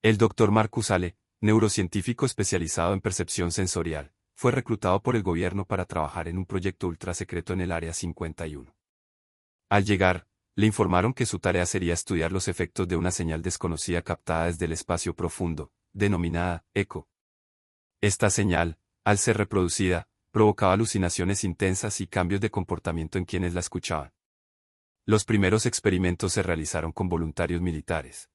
El Dr. Marcus Ale, neurocientífico especializado en percepción sensorial, fue reclutado por el gobierno para trabajar en un proyecto ultrasecreto en el Área 51. Al llegar, le informaron que su tarea sería estudiar los efectos de una señal desconocida captada desde el espacio profundo, denominada eco. Esta señal, al ser reproducida, provocaba alucinaciones intensas y cambios de comportamiento en quienes la escuchaban. Los primeros experimentos se realizaron con voluntarios militares.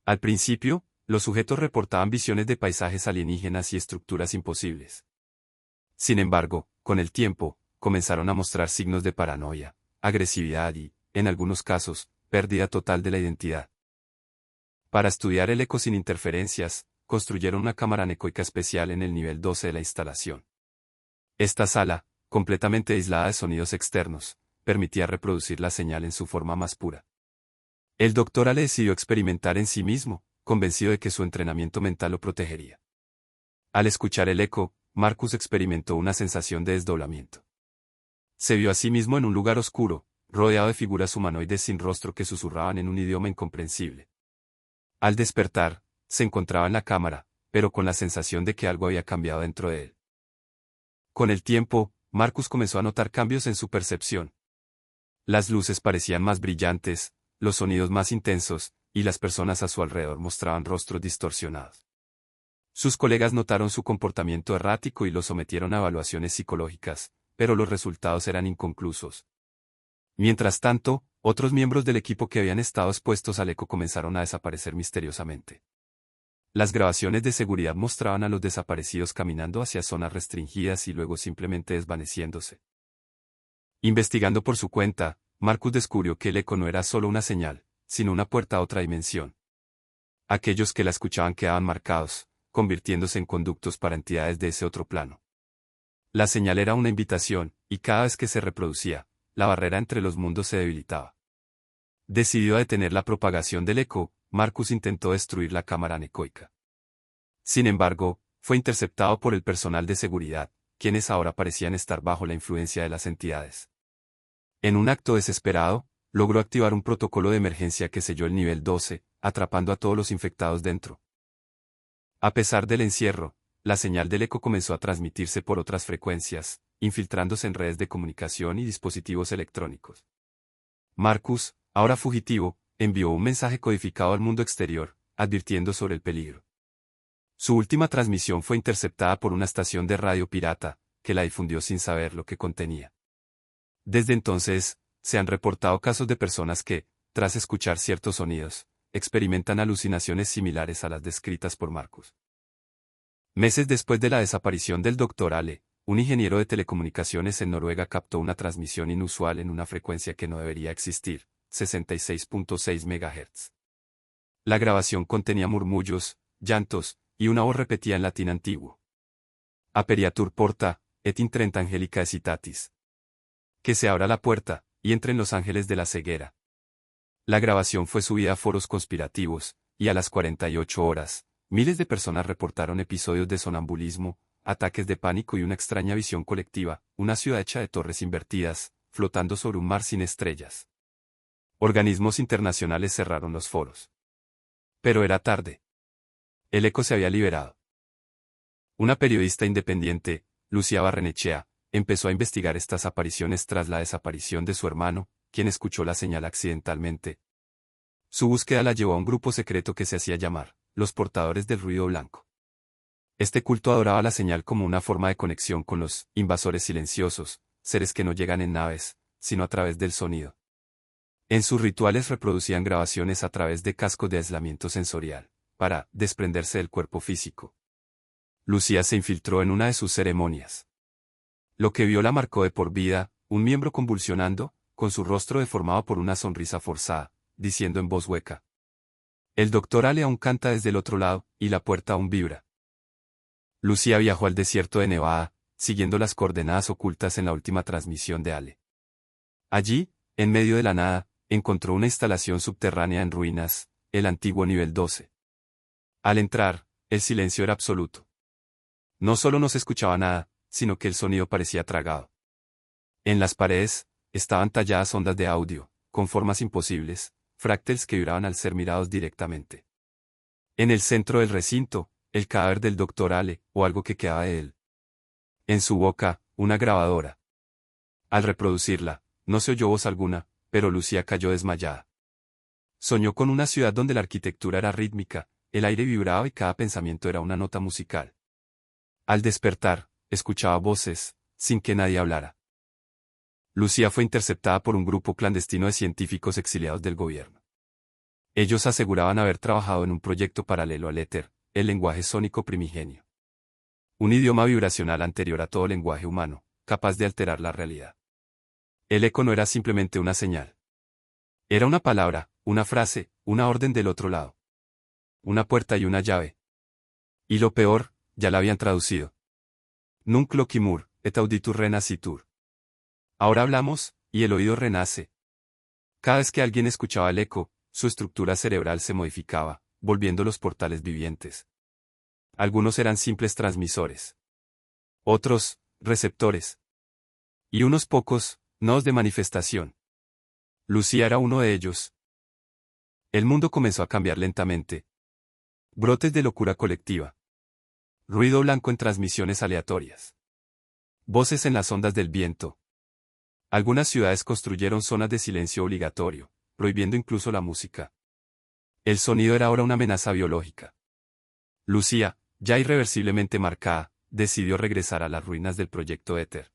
Al principio, los sujetos reportaban visiones de paisajes alienígenas y estructuras imposibles. Sin embargo, con el tiempo, comenzaron a mostrar signos de paranoia, agresividad y, en algunos casos, pérdida total de la identidad. Para estudiar el eco sin interferencias, construyeron una cámara anecoica especial en el nivel 12 de la instalación. Esta sala, completamente aislada de sonidos externos, permitía reproducir la señal en su forma más pura. El Dr. Ale decidió experimentar en sí mismo, convencido de que su entrenamiento mental lo protegería. Al escuchar el eco, Marcus experimentó una sensación de desdoblamiento. Se vio a sí mismo en un lugar oscuro, rodeado de figuras humanoides sin rostro que susurraban en un idioma incomprensible. Al despertar, se encontraba en la cámara, pero con la sensación de que algo había cambiado dentro de él. Con el tiempo, Marcus comenzó a notar cambios en su percepción. Las luces parecían más brillantes, los sonidos más intensos, y las personas a su alrededor mostraban rostros distorsionados. Sus colegas notaron su comportamiento errático y lo sometieron a evaluaciones psicológicas, pero los resultados eran inconclusos. Mientras tanto, otros miembros del equipo que habían estado expuestos al eco comenzaron a desaparecer misteriosamente. Las grabaciones de seguridad mostraban a los desaparecidos caminando hacia zonas restringidas y luego simplemente desvaneciéndose. Investigando por su cuenta, Marcus descubrió que el eco no era solo una señal, sino una puerta a otra dimensión. Aquellos que la escuchaban quedaban marcados, convirtiéndose en conductos para entidades de ese otro plano. La señal era una invitación, y cada vez que se reproducía, la barrera entre los mundos se debilitaba. Decidido a detener la propagación del eco, Marcus intentó destruir la cámara anecoica. Sin embargo, fue interceptado por el personal de seguridad, quienes ahora parecían estar bajo la influencia de las entidades. En un acto desesperado, logró activar un protocolo de emergencia que selló el nivel 12, atrapando a todos los infectados dentro. A pesar del encierro, la señal del eco comenzó a transmitirse por otras frecuencias, infiltrándose en redes de comunicación y dispositivos electrónicos. Marcus, ahora fugitivo, envió un mensaje codificado al mundo exterior, advirtiendo sobre el peligro. Su última transmisión fue interceptada por una estación de radio pirata, que la difundió sin saber lo que contenía. Desde entonces, se han reportado casos de personas que, tras escuchar ciertos sonidos, experimentan alucinaciones similares a las descritas por Marcus. Meses después de la desaparición del Dr. Ale, un ingeniero de telecomunicaciones en Noruega captó una transmisión inusual en una frecuencia que no debería existir, 66.6 MHz. La grabación contenía murmullos, llantos, y una voz repetida en latín antiguo. Aperiatur porta, et intrent angelica excitatis. Que se abra la puerta, y entren los ángeles de la ceguera. La grabación fue subida a foros conspirativos, y a las 48 horas, miles de personas reportaron episodios de sonambulismo, ataques de pánico y una extraña visión colectiva, una ciudad hecha de torres invertidas, flotando sobre un mar sin estrellas. Organismos internacionales cerraron los foros. Pero era tarde. El eco se había liberado. Una periodista independiente, Lucia Barrenechea, empezó a investigar estas apariciones tras la desaparición de su hermano, quien escuchó la señal accidentalmente. Su búsqueda la llevó a un grupo secreto que se hacía llamar los portadores del ruido blanco. Este culto adoraba la señal como una forma de conexión con los invasores silenciosos, seres que no llegan en naves, sino a través del sonido. En sus rituales reproducían grabaciones a través de cascos de aislamiento sensorial, para desprenderse del cuerpo físico. Lucía se infiltró en una de sus ceremonias. Lo que vio la marcó de por vida, un miembro convulsionando, con su rostro deformado por una sonrisa forzada, diciendo en voz hueca: el Dr. Ale aún canta desde el otro lado, y la puerta aún vibra. Lucía viajó al desierto de Nevada, siguiendo las coordenadas ocultas en la última transmisión de Ale. Allí, en medio de la nada, encontró una instalación subterránea en ruinas, el antiguo nivel 12. Al entrar, el silencio era absoluto. No solo no se escuchaba nada, sino que el sonido parecía tragado. En las paredes, estaban talladas ondas de audio, con formas imposibles, fractales que vibraban al ser mirados directamente. En el centro del recinto, el cadáver del doctor Ale, o algo que quedaba de él. En su boca, una grabadora. Al reproducirla, no se oyó voz alguna, pero Lucía cayó desmayada. Soñó con una ciudad donde la arquitectura era rítmica, el aire vibraba y cada pensamiento era una nota musical. Al despertar, escuchaba voces, sin que nadie hablara. Lucía fue interceptada por un grupo clandestino de científicos exiliados del gobierno. Ellos aseguraban haber trabajado en un proyecto paralelo al éter, el lenguaje sónico primigenio. Un idioma vibracional anterior a todo lenguaje humano, capaz de alterar la realidad. El eco no era simplemente una señal. Era una palabra, una frase, una orden del otro lado. Una puerta y una llave. Y lo peor, ya la habían traducido. Nunc locimur, et auditur renacitur. Ahora hablamos, y el oído renace. Cada vez que alguien escuchaba el eco, su estructura cerebral se modificaba, volviendo los portales vivientes. Algunos eran simples transmisores. Otros, receptores. Y unos pocos, nodos de manifestación. Lucía era uno de ellos. El mundo comenzó a cambiar lentamente. Brotes de locura colectiva. Ruido blanco en transmisiones aleatorias. Voces en las ondas del viento. Algunas ciudades construyeron zonas de silencio obligatorio, prohibiendo incluso la música. El sonido era ahora una amenaza biológica. Lucía, ya irreversiblemente marcada, decidió regresar a las ruinas del proyecto Éter.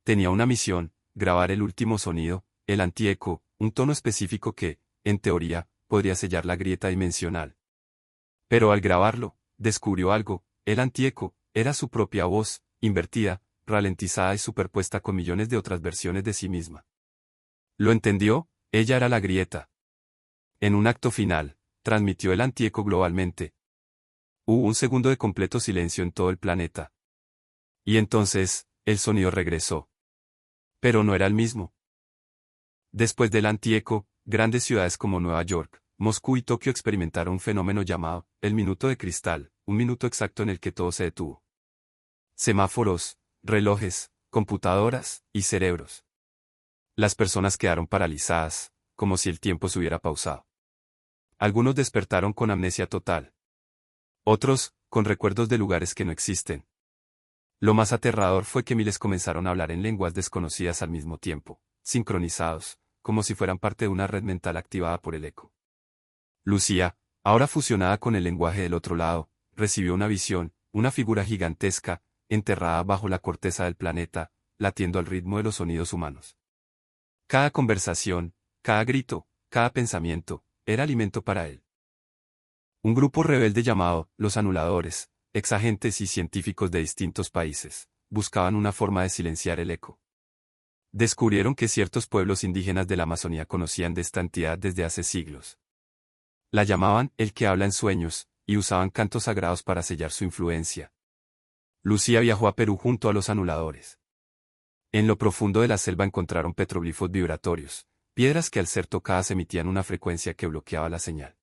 Tenía una misión, grabar el último sonido, el antieco, un tono específico que, en teoría, podría sellar la grieta dimensional. Pero al grabarlo, descubrió algo: el antieco era su propia voz, invertida, ralentizada y superpuesta con millones de otras versiones de sí misma. ¿Lo entendió? Ella era la grieta. En un acto final, transmitió el antieco globalmente. Hubo un segundo de completo silencio en todo el planeta. Y entonces, el sonido regresó. Pero no era el mismo. Después del antieco, grandes ciudades como Nueva York, Moscú y Tokio experimentaron un fenómeno llamado el minuto de cristal, un minuto exacto en el que todo se detuvo. Semáforos, relojes, computadoras y cerebros. Las personas quedaron paralizadas, como si el tiempo se hubiera pausado. Algunos despertaron con amnesia total. Otros, con recuerdos de lugares que no existen. Lo más aterrador fue que miles comenzaron a hablar en lenguas desconocidas al mismo tiempo, sincronizados, como si fueran parte de una red mental activada por el eco. Lucía, ahora fusionada con el lenguaje del otro lado, recibió una visión, una figura gigantesca, enterrada bajo la corteza del planeta, latiendo al ritmo de los sonidos humanos. Cada conversación, cada grito, cada pensamiento, era alimento para él. Un grupo rebelde llamado los Anuladores, exagentes y científicos de distintos países, buscaban una forma de silenciar el eco. Descubrieron que ciertos pueblos indígenas de la Amazonía conocían de esta entidad desde hace siglos. La llamaban el que habla en sueños, y usaban cantos sagrados para sellar su influencia. Lucía viajó a Perú junto a los Anuladores. En lo profundo de la selva encontraron petroglifos vibratorios, piedras que al ser tocadas emitían una frecuencia que bloqueaba la señal.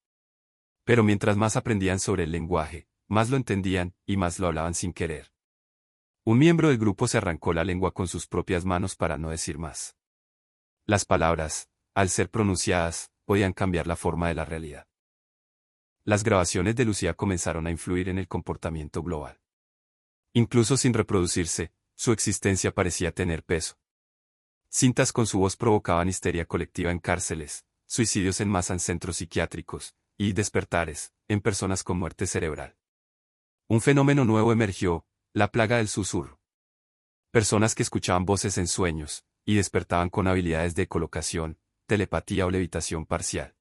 Pero mientras más aprendían sobre el lenguaje, más lo entendían, y más lo hablaban sin querer. Un miembro del grupo se arrancó la lengua con sus propias manos para no decir más. Las palabras, al ser pronunciadas, podían cambiar la forma de la realidad. Las grabaciones de Lucía comenzaron a influir en el comportamiento global. Incluso sin reproducirse, su existencia parecía tener peso. Cintas con su voz provocaban histeria colectiva en cárceles, suicidios en masa en centros psiquiátricos, y despertares, en personas con muerte cerebral. Un fenómeno nuevo emergió, la plaga del susurro. Personas que escuchaban voces en sueños, y despertaban con habilidades de colocación, telepatía o levitación parcial.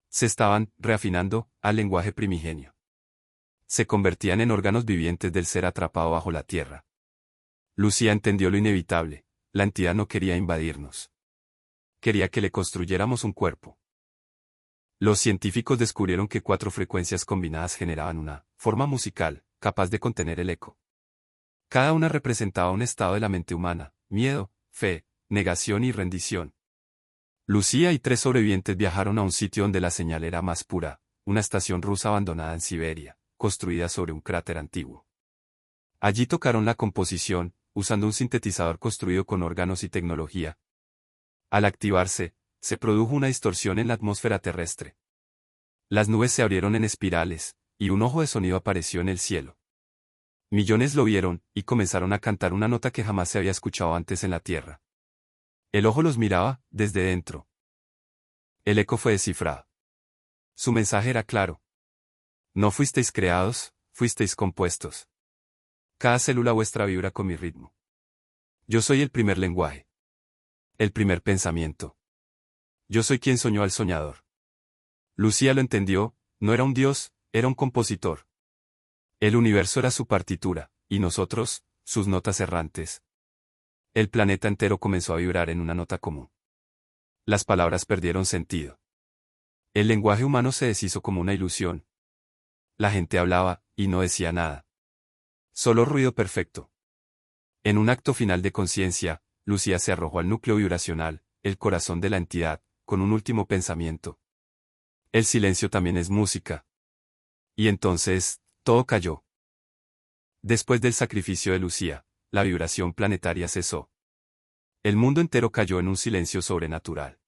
Se estaban reafinando al lenguaje primigenio. Se convertían en órganos vivientes del ser atrapado bajo la tierra. Lucía entendió lo inevitable: la entidad no quería invadirnos. Quería que le construyéramos un cuerpo. Los científicos descubrieron que 4 frecuencias combinadas generaban una forma musical, capaz de contener el eco. Cada una representaba un estado de la mente humana: miedo, fe, negación y rendición. Lucía y 3 sobrevivientes viajaron a un sitio donde la señal era más pura, una estación rusa abandonada en Siberia, construida sobre un cráter antiguo. Allí tocaron la composición, usando un sintetizador construido con órganos y tecnología. Al activarse, se produjo una distorsión en la atmósfera terrestre. Las nubes se abrieron en espirales, y un ojo de sonido apareció en el cielo. Millones lo vieron, y comenzaron a cantar una nota que jamás se había escuchado antes en la tierra. El ojo los miraba, desde dentro. El eco fue descifrado. Su mensaje era claro. No fuisteis creados, fuisteis compuestos. Cada célula vuestra vibra con mi ritmo. Yo soy el primer lenguaje. El primer pensamiento. Yo soy quien soñó al soñador. Lucía lo entendió, no era un dios, era un compositor. El universo era su partitura, y nosotros, sus notas errantes. El planeta entero comenzó a vibrar en una nota común. Las palabras perdieron sentido. El lenguaje humano se deshizo como una ilusión. La gente hablaba, y no decía nada. Solo ruido perfecto. En un acto final de conciencia, Lucía se arrojó al núcleo vibracional, el corazón de la entidad, con un último pensamiento. El silencio también es música. Y entonces, todo cayó. Después del sacrificio de Lucía, la vibración planetaria cesó. El mundo entero cayó en un silencio sobrenatural.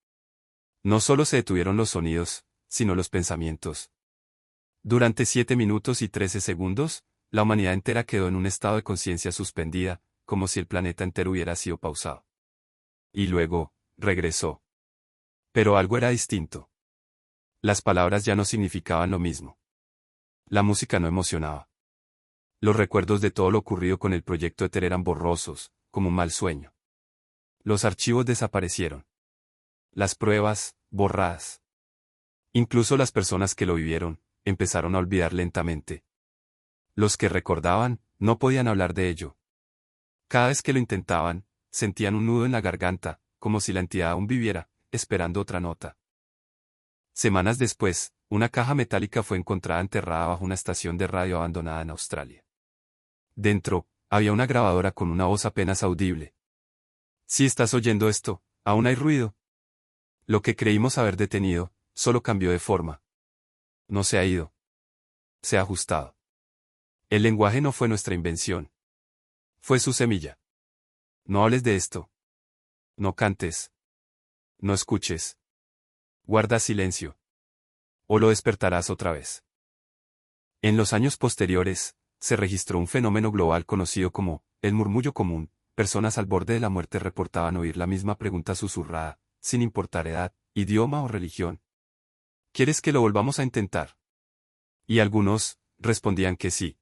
No solo se detuvieron los sonidos, sino los pensamientos. Durante 7 minutos y 13 segundos, la humanidad entera quedó en un estado de conciencia suspendida, como si el planeta entero hubiera sido pausado. Y luego, regresó. Pero algo era distinto. Las palabras ya no significaban lo mismo. La música no emocionaba. Los recuerdos de todo lo ocurrido con el proyecto Éter eran borrosos, como un mal sueño. Los archivos desaparecieron. Las pruebas, borradas. Incluso las personas que lo vivieron, empezaron a olvidar lentamente. Los que recordaban, no podían hablar de ello. Cada vez que lo intentaban, sentían un nudo en la garganta, como si la entidad aún viviera, esperando otra nota. Semanas después, una caja metálica fue encontrada enterrada bajo una estación de radio abandonada en Australia. Dentro, había una grabadora con una voz apenas audible. Si estás oyendo esto, aún hay ruido. Lo que creímos haber detenido, solo cambió de forma. No se ha ido. Se ha ajustado. El lenguaje no fue nuestra invención. Fue su semilla. No hables de esto. No cantes. No escuches. Guarda silencio. O lo despertarás otra vez. En los años posteriores, se registró un fenómeno global conocido como el murmullo común. Personas al borde de la muerte reportaban oír la misma pregunta susurrada, sin importar edad, idioma o religión. ¿Quieres que lo volvamos a intentar? Y algunos respondían que sí.